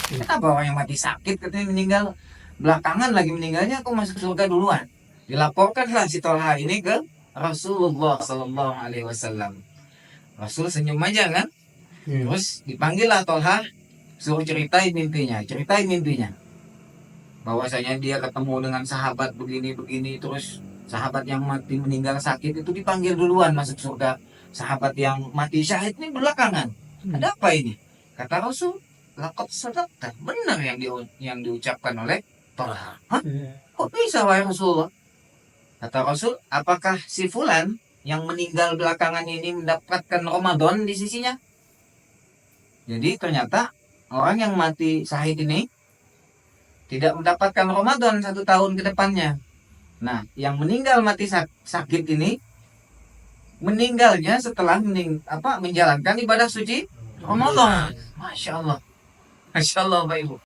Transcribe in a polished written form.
Kenapa orang yang mati sakit katanya meninggal belakangan lagi meninggalnya kok masuk surga duluan? Dilaporkanlah si Tolha ini ke Rasulullah Sallallahu Alaihi Wasallam. Rasul senyum aja kan, terus dipanggil lah Tolha, suruh ceritain mimpinya, bahwasanya dia ketemu dengan sahabat begini-begini, terus sahabat yang mati meninggal sakit itu dipanggil duluan masuk surga, sahabat yang mati syahid ini belakangan. Ada apa ini? Kata Rasul, laqad sadaqta, benar yang diucapkan oleh Tolha. Hah? Kok bisa wahai Rasulullah? Kata Rasul, apakah si fulan yang meninggal belakangan ini mendapatkan Ramadan di sisinya? Jadi ternyata orang yang mati syahid ini tidak mendapatkan Ramadan 1 tahun ke depannya. Nah, yang meninggal mati sakit ini meninggalnya setelah menjalankan ibadah suci Ramadan. Masya Allah, Masya Allah, Bapak Ibu.